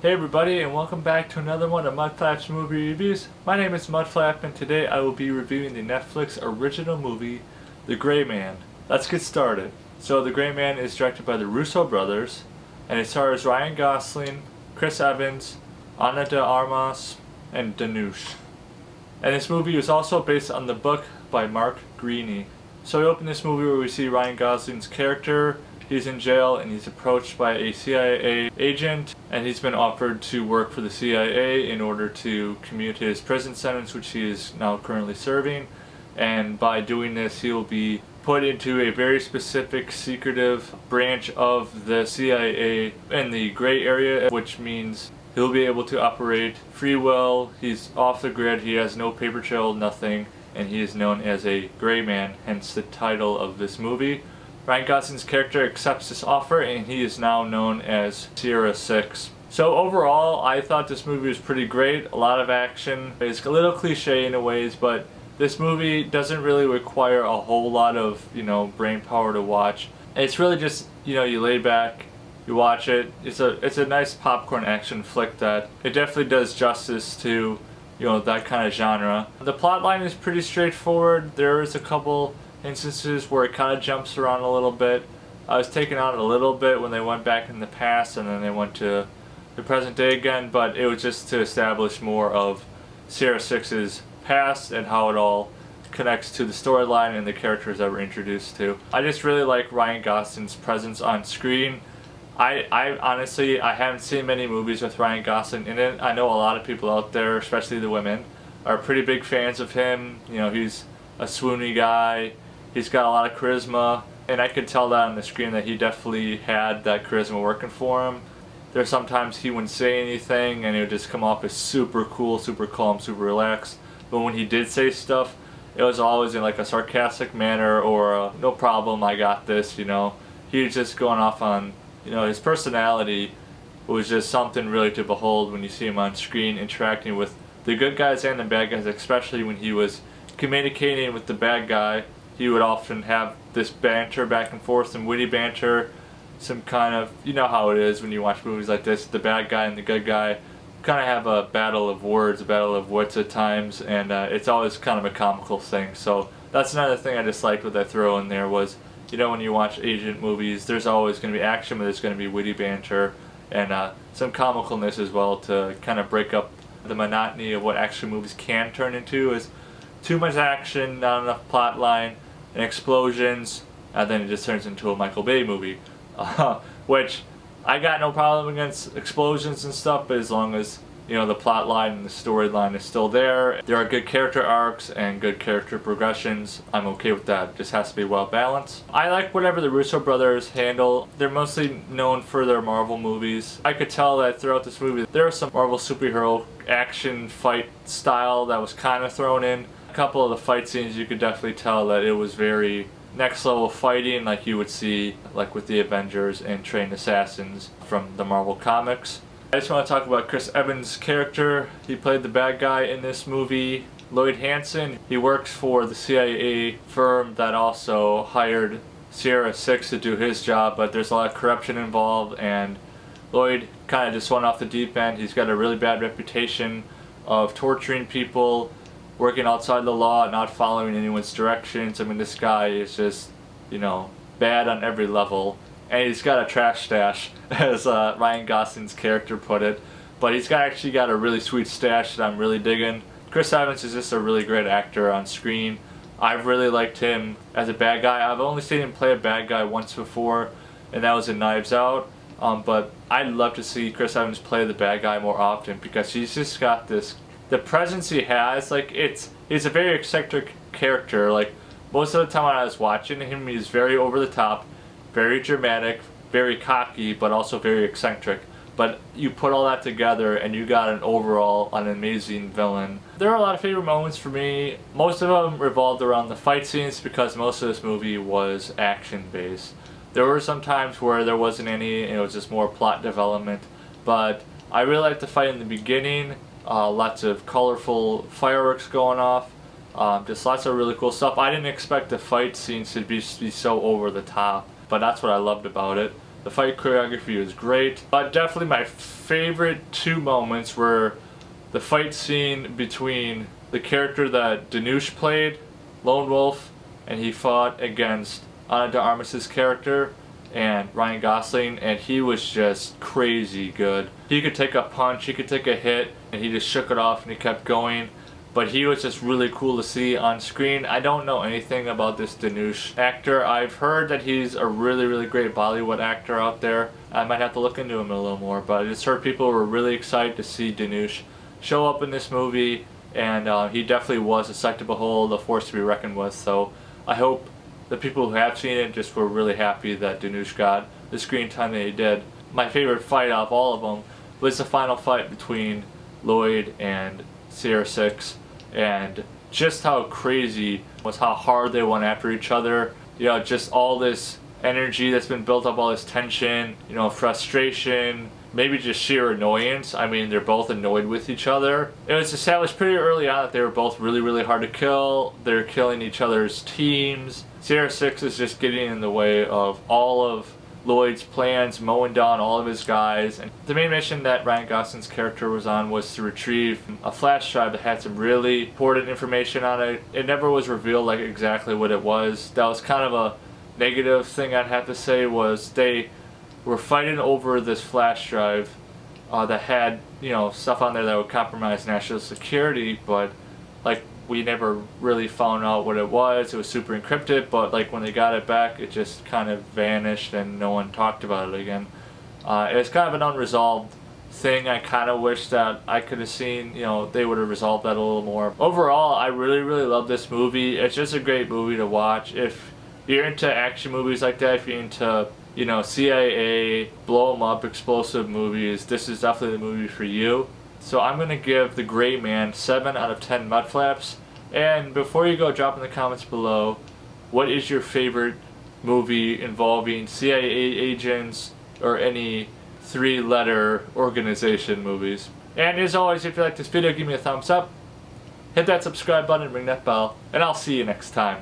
Hey everybody, and welcome back to another one of Mudflap's movie reviews. My name is Mudflap, and today I will be reviewing the Netflix original movie, The Gray Man. Let's get started. So The Gray Man is directed by the Russo brothers, and it stars Ryan Gosling, Chris Evans, Ana de Armas, and Danush. And this movie was also based on the book by Mark Greaney. So we open this movie where we see Ryan Gosling's character. He's in jail and he's approached by a CIA agent, and he's been offered to work for the CIA in order to commute his prison sentence, which he is now currently serving. And by doing this, he will be put into a very specific secretive branch of the CIA in the gray area, which means he'll be able to operate free will. He's off the grid, he has no paper trail, nothing, and he is known as a gray man, hence the title of this movie. Ryan Gosling's character accepts this offer, and he is now known as Sierra 6. So overall, I thought this movie was pretty great. A lot of action. It's a little cliche in a ways, but this movie doesn't really require a whole lot of, brain power to watch. It's really just, you lay back, you watch it. It's a nice popcorn action flick that it definitely does justice to, that kind of genre. The plotline is pretty straightforward. There is a couple instances where it kind of jumps around a little bit. I was taken out a little bit when they went back in the past and then they went to the present day again, but it was just to establish more of Sierra 6's past and how it all connects to the storyline and the characters that we're introduced to. I just really like Ryan Gosling's presence on screen. I honestly, I haven't seen many movies with Ryan Gosling in it. I know a lot of people out there, especially the women, are pretty big fans of him. He's a swoony guy. He's got a lot of charisma, and I could tell that on the screen that he definitely had that charisma working for him. There's sometimes he wouldn't say anything and it would just come off as super cool, super calm, super relaxed. But when he did say stuff, it was always in like a sarcastic manner or a, no problem, I got this, He was just going off on, his personality was just something really to behold when you see him on screen interacting with the good guys and the bad guys, especially when he was communicating with the bad guy. He would often have this banter back and forth, some witty banter, some kind of, how it is when you watch movies like this, the bad guy and the good guy kind of have a battle of words, a battle of wits at times, and it's always kind of a comical thing. So that's another thing I just liked what I throw in there was, when you watch agent movies, there's always going to be action, but there's going to be witty banter and some comicalness as well to kind of break up the monotony of what action movies can turn into. Is too much action, not enough plot line, and explosions, and then it just turns into a Michael Bay movie. Which, I got no problem against explosions and stuff, but as long as, the plot line and the storyline is still there, there are good character arcs and good character progressions, I'm okay with that. It just has to be well balanced. I like whatever the Russo brothers handle. They're mostly known for their Marvel movies. I could tell that throughout this movie, there was some Marvel superhero action fight style that was kind of thrown in. A couple of the fight scenes, you could definitely tell that it was very next level fighting, like you would see like with the Avengers and Trained Assassins from the Marvel comics. I just want to talk about Chris Evans' character. He played the bad guy in this movie. Lloyd Hansen, he works for the CIA firm that also hired Sierra 6 to do his job, but there's a lot of corruption involved, and Lloyd kind of just went off the deep end. He's got a really bad reputation of torturing people, working outside the law, not following anyone's directions. I mean, this guy is just, bad on every level. And he's got a trash stash, as Ryan Gosling's character put it. But he's actually got a really sweet stash that I'm really digging. Chris Evans is just a really great actor on screen. I've really liked him as a bad guy. I've only seen him play a bad guy once before, and that was in Knives Out. But I'd love to see Chris Evans play the bad guy more often because he's just got this, the presence he has, like he's a very eccentric character. Like most of the time when I was watching him, he's very over the top, very dramatic, very cocky, but also very eccentric. But you put all that together and you got an amazing villain. There are a lot of favorite moments for me. Most of them revolved around the fight scenes because most of this movie was action based. There were some times where there wasn't any, it was just more plot development. But I really liked the fight in the beginning. Lots of colorful fireworks going off. Just lots of really cool stuff. I didn't expect the fight scenes to be so over the top, but that's what I loved about it. The fight choreography was great. But definitely my favorite two moments were the fight scene between the character that Danush played, Lone Wolf, and he fought against Ana de Armas' character and Ryan Gosling, and he was just crazy good. He could take a punch, he could take a hit, and he just shook it off and he kept going. But he was just really cool to see on screen. I don't know anything about this Danush actor. I've heard that he's a really great Bollywood actor out there. I might have to look into him a little more, but I just heard people were really excited to see Danush show up in this movie, and he definitely was a sight to behold, a force to be reckoned with. So I hope the people who have seen it just were really happy that Danush got the screen time that he did. My favorite fight out of all of them was the final fight between Lloyd and Sierra 6, and just how crazy was how hard they went after each other. You know, just all this energy that's been built up, all this tension, you know, frustration, maybe just sheer annoyance. I mean, they're both annoyed with each other. It was established pretty early on that they were both really hard to kill. They're killing each other's teams. Sierra 6 is just getting in the way of all of Lloyd's plans, mowing down all of his guys. And the main mission that Ryan Gosling's character was on was to retrieve a flash drive that had some really important information on it. It never was revealed like exactly what it was. That was kind of a negative thing I'd have to say, was they were fighting over this flash drive that had, you know, stuff on there that would compromise national security, but like we never really found out what it was. It was super encrypted, but like when they got it back, it just kind of vanished and no one talked about it again. It's kind of an unresolved thing. I kind of wish that I could have seen, you know, they would have resolved that a little more. Overall, I really love this movie. It's just a great movie to watch. If you're into action movies like that, if you're into, you know, CIA, blow 'em up, explosive movies, this is definitely the movie for you. So I'm going to give The Gray Man 7 out of 10 Mudflaps. And before you go, drop in the comments below, what is your favorite movie involving CIA agents or any 3-letter organization movies? And as always, if you like this video, give me a thumbs up, hit that subscribe button and ring that bell, and I'll see you next time.